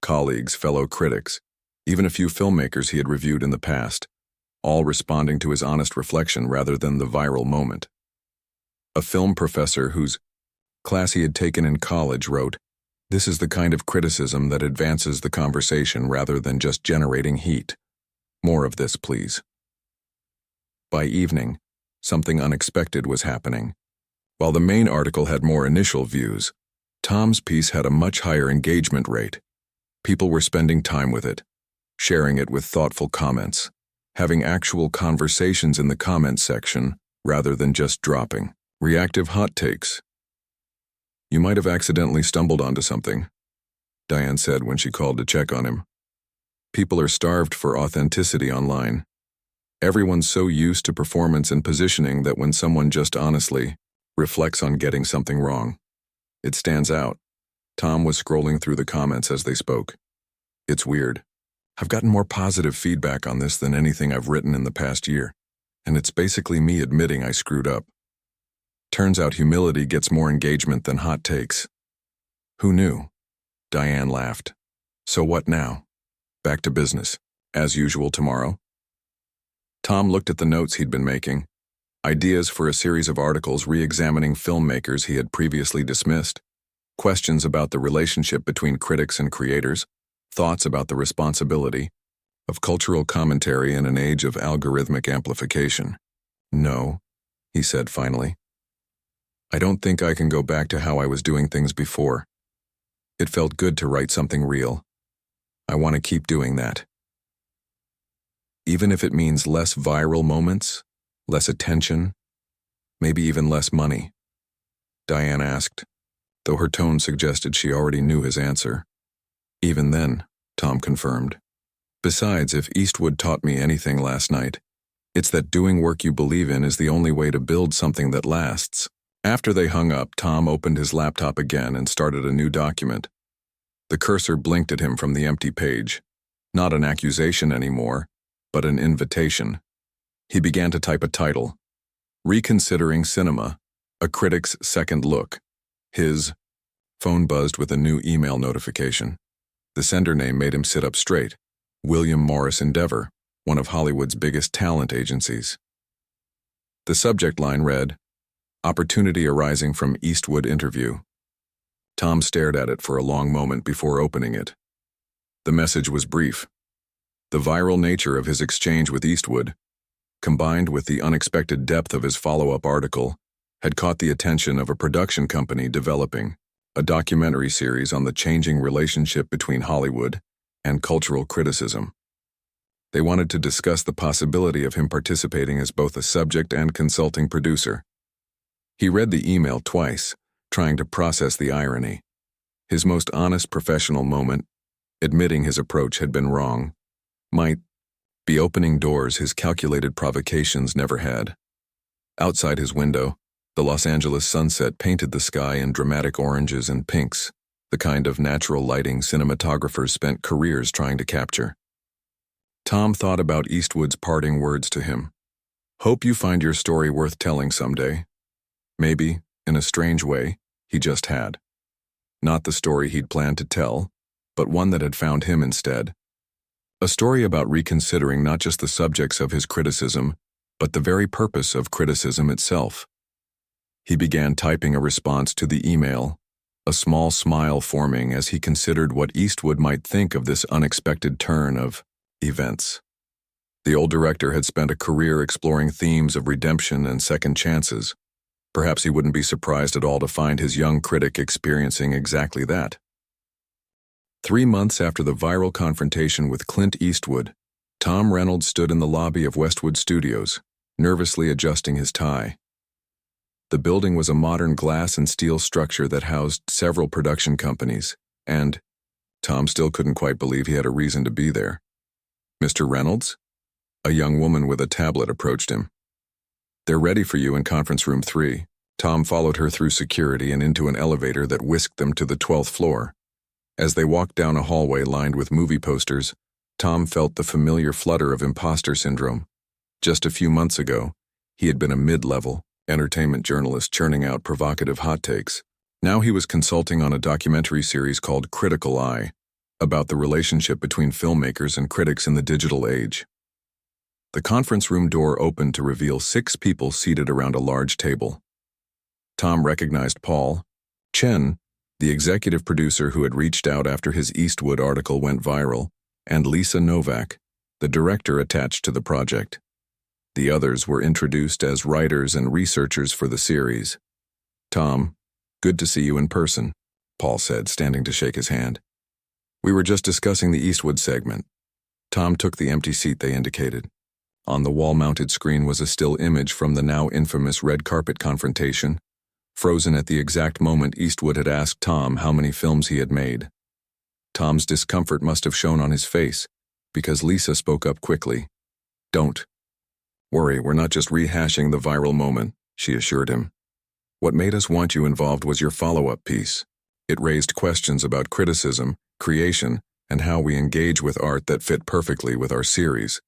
Colleagues, fellow critics, even a few filmmakers he had reviewed in the past, all responding to his honest reflection rather than the viral moment. A film professor whose class he had taken in college wrote, "This is the kind of criticism that advances the conversation rather than just generating heat. More of this, please." By evening, something unexpected was happening. While the main article had more initial views, Tom's piece had a much higher engagement rate. People were spending time with it, sharing it with thoughtful comments, having actual conversations in the comments section rather than just dropping reactive hot takes. You might have accidentally stumbled onto something, Diane said when she called to check on him. People are starved for authenticity online. Everyone's so used to performance and positioning that when someone just honestly reflects on getting something wrong, it stands out. Tom was scrolling through the comments as they spoke. It's weird. I've gotten more positive feedback on this than anything I've written in the past year, and it's basically me admitting I screwed up. Turns out humility gets more engagement than hot takes. Who knew? Diane laughed. So what now? Back to business, as usual tomorrow? Tom looked at the notes he'd been making, ideas for a series of articles re-examining filmmakers he had previously dismissed, questions about the relationship between critics and creators, thoughts about the responsibility of cultural commentary in an age of algorithmic amplification. No, he said finally. I don't think I can go back to how I was doing things before. It felt good to write something real. I want to keep doing that. Even if it means less viral moments, less attention, maybe even less money. Diane asked, though her tone suggested she already knew his answer. Even then, Tom confirmed. Besides, if Eastwood taught me anything last night, it's that doing work you believe in is the only way to build something that lasts. After they hung up, Tom opened his laptop again and started a new document. The cursor blinked at him from the empty page. Not an accusation anymore, but an invitation. He began to type a title. Reconsidering Cinema, A Critic's Second Look. His phone buzzed with a new email notification. The sender name made him sit up straight. William Morris Endeavor, one of Hollywood's biggest talent agencies. The subject line read, Opportunity arising from Eastwood interview. Tom stared at it for a long moment before opening it. The message was brief. The viral nature of his exchange with Eastwood, combined with the unexpected depth of his follow-up article, had caught the attention of a production company developing a documentary series on the changing relationship between Hollywood and cultural criticism. They wanted to discuss the possibility of him participating as both a subject and consulting producer. He read the email twice, trying to process the irony. His most honest professional moment, admitting his approach had been wrong, might be opening doors his calculated provocations never had. Outside his window, the Los Angeles sunset painted the sky in dramatic oranges and pinks, the kind of natural lighting cinematographers spent careers trying to capture. Tom thought about Eastwood's parting words to him. Hope you find your story worth telling someday. Maybe, in a strange way, he just had. Not the story he'd planned to tell, but one that had found him instead. A story about reconsidering not just the subjects of his criticism, but the very purpose of criticism itself. He began typing a response to the email, a small smile forming as he considered what Eastwood might think of this unexpected turn of events. The old director had spent a career exploring themes of redemption and second chances. Perhaps he wouldn't be surprised at all to find his young critic experiencing exactly that. 3 months after the viral confrontation with Clint Eastwood, Tom Reynolds stood in the lobby of Westwood Studios, nervously adjusting his tie. The building was a modern glass and steel structure that housed several production companies, and Tom still couldn't quite believe he had a reason to be there. Mr. Reynolds? A young woman with a tablet approached him. They're ready for you in conference room 3. Tom followed her through security and into an elevator that whisked them to the 12th floor. As they walked down a hallway lined with movie posters, Tom felt the familiar flutter of imposter syndrome. Just a few months ago, he had been a mid-level entertainment journalist churning out provocative hot takes. Now he was consulting on a documentary series called Critical Eye, about the relationship between filmmakers and critics in the digital age. The conference room door opened to reveal 6 people seated around a large table. Tom recognized Paul Chen, the executive producer who had reached out after his Eastwood article went viral, and Lisa Novak, the director attached to the project. The others were introduced as writers and researchers for the series. Tom, good to see you in person, Paul said, standing to shake his hand. We were just discussing the Eastwood segment. Tom took the empty seat they indicated. On the wall-mounted screen was a still image from the now infamous red carpet confrontation, frozen at the exact moment Eastwood had asked Tom how many films he had made. Tom's discomfort must have shown on his face, because Lisa spoke up quickly. Don't worry, we're not just rehashing the viral moment, she assured him. What made us want you involved was your follow-up piece. It raised questions about criticism, creation, and how we engage with art that fit perfectly with our series.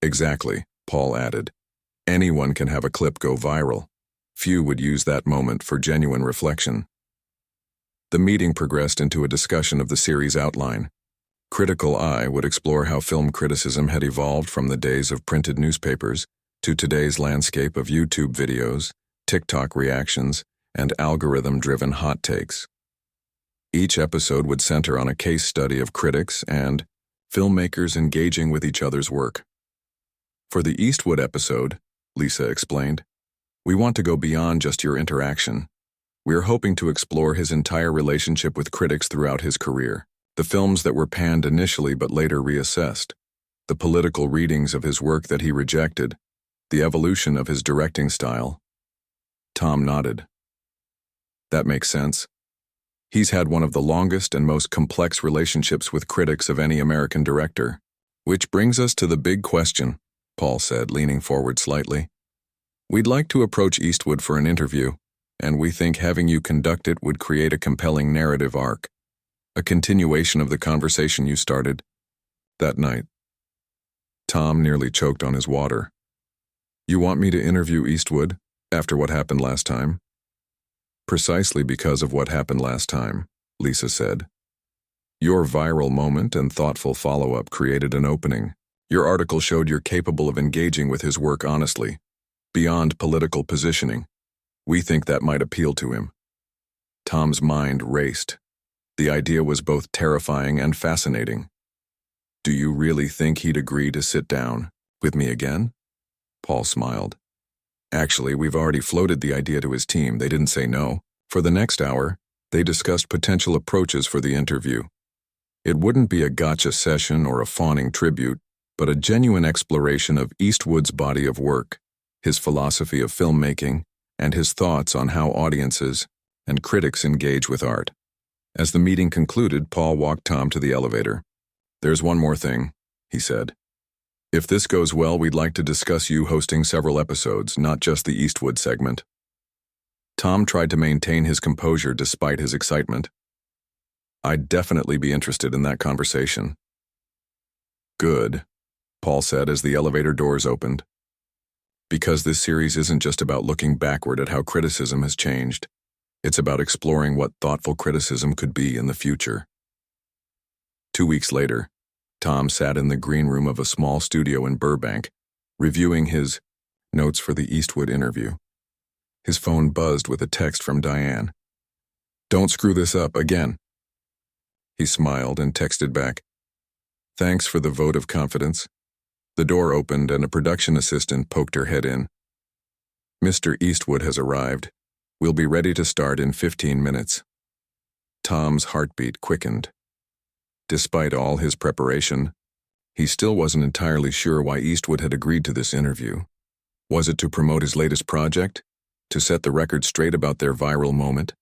Exactly, Paul added. Anyone can have a clip go viral. Few would use that moment for genuine reflection. The meeting progressed into a discussion of the series outline. Critical Eye would explore how film criticism had evolved from the days of printed newspapers to today's landscape of YouTube videos, TikTok reactions, and algorithm-driven hot takes. Each episode would center on a case study of critics and filmmakers engaging with each other's work. For the Eastwood episode, Lisa explained, we want to go beyond just your interaction. We are hoping to explore his entire relationship with critics throughout his career, the films that were panned initially but later reassessed, the political readings of his work that he rejected, the evolution of his directing style. Tom nodded. That makes sense. He's had one of the longest and most complex relationships with critics of any American director. Which brings us to the big question, Paul said, leaning forward slightly. We'd like to approach Eastwood for an interview, and we think having you conduct it would create a compelling narrative arc, a continuation of the conversation you started that night. Tom nearly choked on his water. You want me to interview Eastwood after what happened last time? Precisely because of what happened last time, Lisa said. Your viral moment and thoughtful follow-up created an opening. Your article showed you're capable of engaging with his work honestly, beyond political positioning. We think that might appeal to him. Tom's mind raced. The idea was both terrifying and fascinating. Do you really think he'd agree to sit down with me again? Paul smiled. Actually, we've already floated the idea to his team. They didn't say no. For the next hour, they discussed potential approaches for the interview. It wouldn't be a gotcha session or a fawning tribute, but a genuine exploration of Eastwood's body of work, his philosophy of filmmaking, and his thoughts on how audiences and critics engage with art. As the meeting concluded, Paul walked Tom to the elevator. There's one more thing, he said. If this goes well, we'd like to discuss you hosting several episodes, not just the Eastwood segment. Tom tried to maintain his composure despite his excitement. I'd definitely be interested in that conversation. Good, Paul said as the elevator doors opened. Because this series isn't just about looking backward at how criticism has changed. It's about exploring what thoughtful criticism could be in the future. 2 weeks later, Tom sat in the green room of a small studio in Burbank, reviewing his notes for the Eastwood interview. His phone buzzed with a text from Diane. Don't screw this up again. He smiled and texted back. Thanks for the vote of confidence. The door opened and a production assistant poked her head in. Mr. Eastwood has arrived. We'll be ready to start in 15 minutes. Tom's heartbeat quickened. Despite all his preparation, he still wasn't entirely sure why Eastwood had agreed to this interview. Was it to promote his latest project? To set the record straight about their viral moment?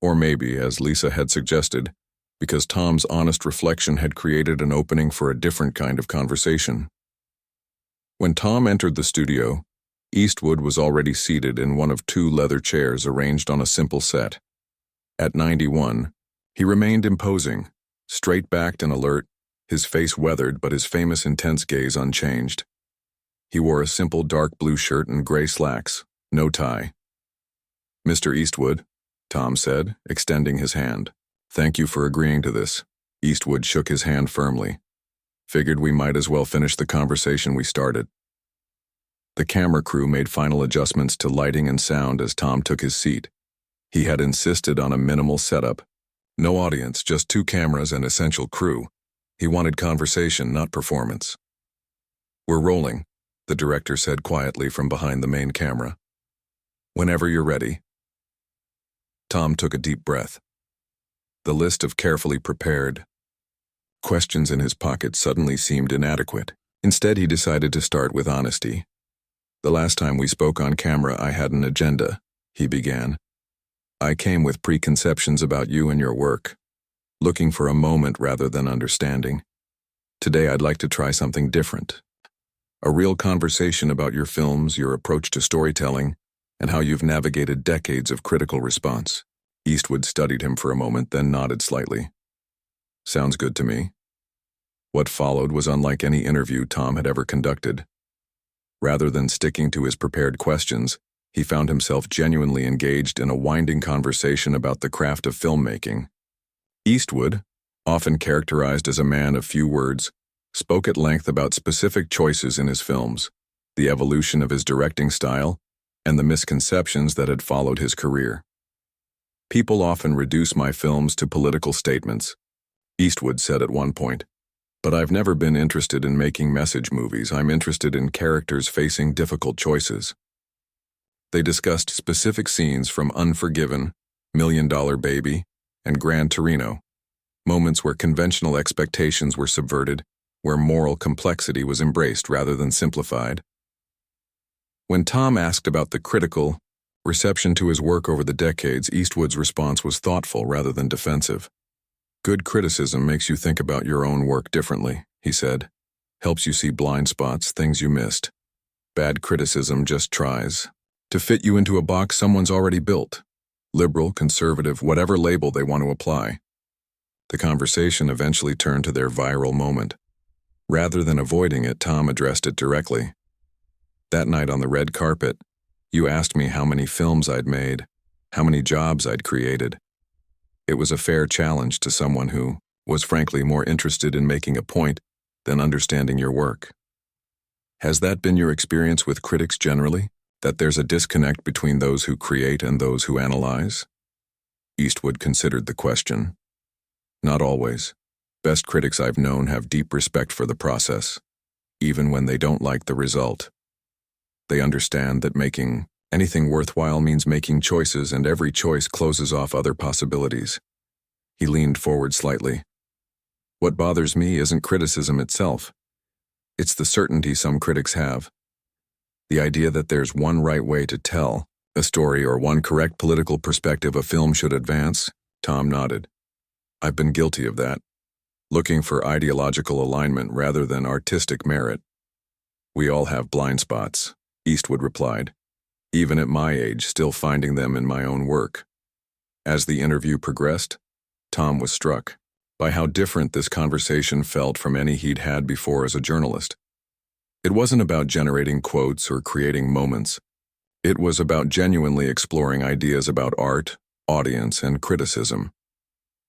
Or maybe, as Lisa had suggested, because Tom's honest reflection had created an opening for a different kind of conversation. When Tom entered the studio, Eastwood was already seated in one of 2 leather chairs arranged on a simple set. At 91, he remained imposing, straight-backed and alert, his face weathered but his famous intense gaze unchanged. He wore a simple dark blue shirt and gray slacks, no tie. Mr. Eastwood, Tom said, extending his hand. Thank you for agreeing to this. Eastwood shook his hand firmly. Figured we might as well finish the conversation we started. The camera crew made final adjustments to lighting and sound as Tom took his seat. He had insisted on a minimal setup. No audience, just 2 cameras and essential crew. He wanted conversation, not performance. We're rolling, the director said quietly from behind the main camera. Whenever you're ready. Tom took a deep breath. The list of carefully prepared questions in his pocket suddenly seemed inadequate. Instead, he decided to start with honesty. The last time we spoke on camera, I had an agenda, he began. I came with preconceptions about you and your work, looking for a moment rather than understanding. Today, I'd like to try something different. A real conversation about your films, your approach to storytelling, and how you've navigated decades of critical response. Eastwood studied him for a moment, then nodded slightly. Sounds good to me. What followed was unlike any interview Tom had ever conducted. Rather than sticking to his prepared questions, he found himself genuinely engaged in a winding conversation about the craft of filmmaking. Eastwood, often characterized as a man of few words, spoke at length about specific choices in his films, the evolution of his directing style, and the misconceptions that had followed his career. People often reduce my films to political statements, Eastwood said at one point. But I've never been interested in making message movies. I'm interested in characters facing difficult choices. They discussed specific scenes from Unforgiven, $1 Million Baby, and Gran Torino, moments where conventional expectations were subverted, where moral complexity was embraced rather than simplified. When Tom asked about the critical, Reception to his work over the decades, Eastwood's response was thoughtful rather than defensive. Good criticism makes you think about your own work differently, he said. Helps you see blind spots, things you missed. Bad criticism just tries to fit you into a box someone's already built. Liberal, conservative, whatever label they want to apply. The conversation eventually turned to their viral moment. Rather than avoiding it, Tom addressed it directly. That night on the red carpet, you asked me how many films I'd made, how many jobs I'd created. It was a fair challenge to someone who was frankly more interested in making a point than understanding your work. Has that been your experience with critics generally, that there's a disconnect between those who create and those who analyze? Eastwood considered the question. Not always. Best critics I've known have deep respect for the process, even when they don't like the result. They understand that making anything worthwhile means making choices, and every choice closes off other possibilities. He leaned forward slightly. What bothers me isn't criticism itself. It's the certainty some critics have. The idea that there's one right way to tell a story or one correct political perspective a film should advance. Tom nodded. I've been guilty of that, looking for ideological alignment rather than artistic merit. We all have blind spots, Eastwood replied, even at my age, still finding them in my own work. As the interview progressed, Tom was struck by how different this conversation felt from any he'd had before as a journalist. It wasn't about generating quotes or creating moments. It was about genuinely exploring ideas about art, audience, and criticism.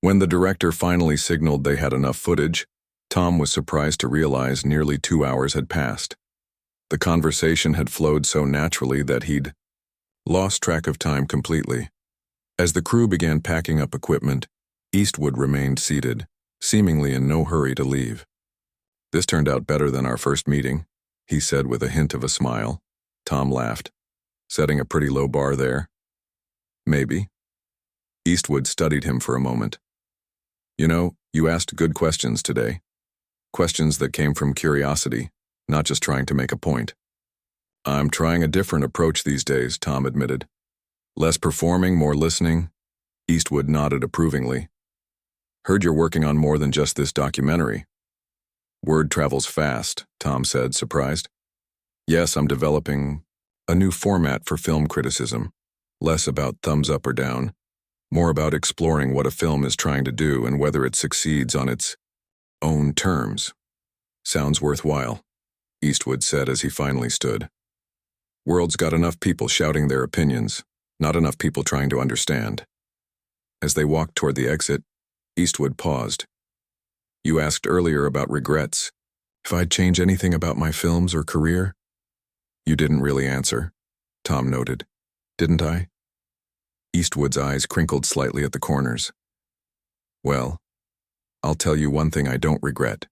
When the director finally signaled they had enough footage, Tom was surprised to realize nearly 2 hours had passed. The conversation had flowed so naturally that he'd lost track of time completely. As the crew began packing up equipment, Eastwood remained seated, seemingly in no hurry to leave. This turned out better than our first meeting, he said with a hint of a smile. Tom laughed. Setting a pretty low bar there. Maybe. Eastwood studied him for a moment. You know, you asked good questions today. Questions that came from curiosity, not just trying to make a point. I'm trying a different approach these days, Tom admitted. Less performing, more listening. Eastwood nodded approvingly. Heard you're working on more than just this documentary. Word travels fast, Tom said, surprised. Yes, I'm developing a new format for film criticism. Less about thumbs up or down. More about exploring what a film is trying to do and whether it succeeds on its own terms. Sounds worthwhile, Eastwood said as he finally stood. World's got enough people shouting their opinions, not enough people trying to understand. As they walked toward the exit, Eastwood paused. You asked earlier about regrets. If I'd change anything about my films or career? You didn't really answer, Tom noted. Didn't I? Eastwood's eyes crinkled slightly at the corners. Well, I'll tell you one thing I don't regret.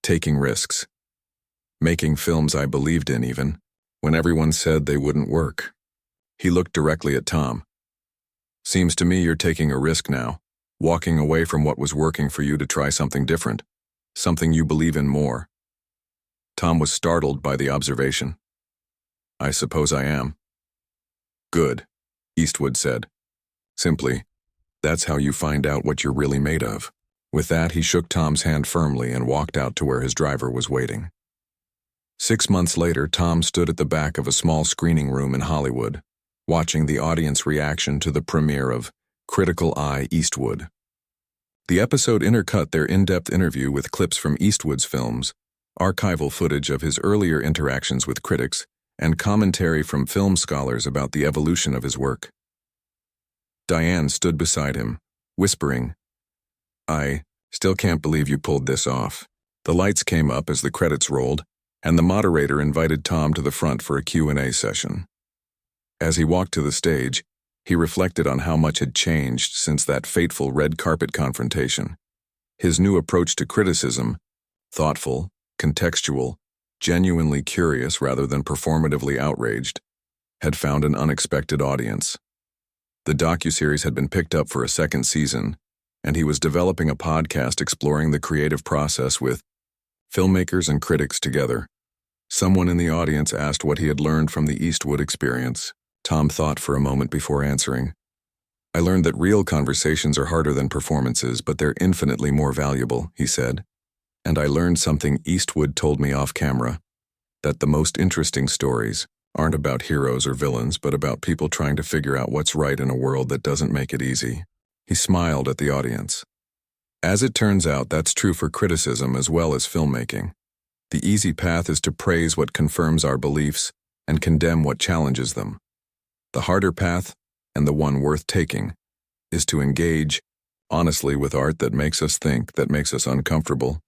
Taking risks. Making films I believed in even, when everyone said they wouldn't work. He looked directly at Tom. Seems to me you're taking a risk now, walking away from what was working for you to try something different, something you believe in more. Tom was startled by the observation. I suppose I am. Good, Eastwood said. Simply, that's how you find out what you're really made of. With that, he shook Tom's hand firmly and walked out to where his driver was waiting. 6 months later, Tom stood at the back of a small screening room in Hollywood, watching the audience reaction to the premiere of Critical Eye Eastwood. The episode intercut their in-depth interview with clips from Eastwood's films, archival footage of his earlier interactions with critics, and commentary from film scholars about the evolution of his work. Diane stood beside him, whispering, I still can't believe you pulled this off. The lights came up as the credits rolled, and the moderator invited Tom to the front for a Q&A session. As he walked to the stage, he reflected on how much had changed since that fateful red carpet confrontation. His new approach to criticism, thoughtful, contextual, genuinely curious rather than performatively outraged, had found an unexpected audience. The docuseries had been picked up for a second season, and he was developing a podcast exploring the creative process with filmmakers and critics together. Someone in the audience asked what he had learned from the Eastwood experience. Tom thought for a moment before answering. I learned that real conversations are harder than performances, but they're infinitely more valuable, he said. And I learned something Eastwood told me off camera, that the most interesting stories aren't about heroes or villains, but about people trying to figure out what's right in a world that doesn't make it easy. He smiled at the audience. As it turns out, that's true for criticism as well as filmmaking. The easy path is to praise what confirms our beliefs and condemn what challenges them. The harder path, and the one worth taking, is to engage honestly with art that makes us think, that makes us uncomfortable,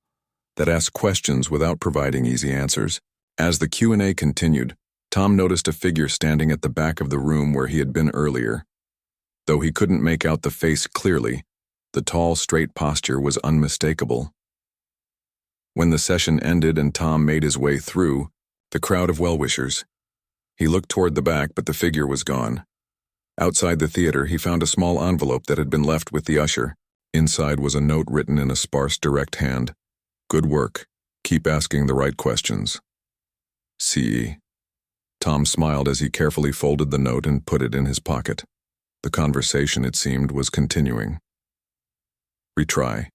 that asks questions without providing easy answers. As the Q&A continued, Tom noticed a figure standing at the back of the room where he had been earlier. Though he couldn't make out the face clearly, the tall, straight posture was unmistakable. When the session ended and Tom made his way through the crowd of well-wishers, he looked toward the back, but the figure was gone. Outside the theater, he found a small envelope that had been left with the usher. Inside was a note written in a sparse, direct hand. Good work. Keep asking the right questions. C.E. Tom smiled as he carefully folded the note and put it in his pocket. The conversation, it seemed, was continuing. Retry.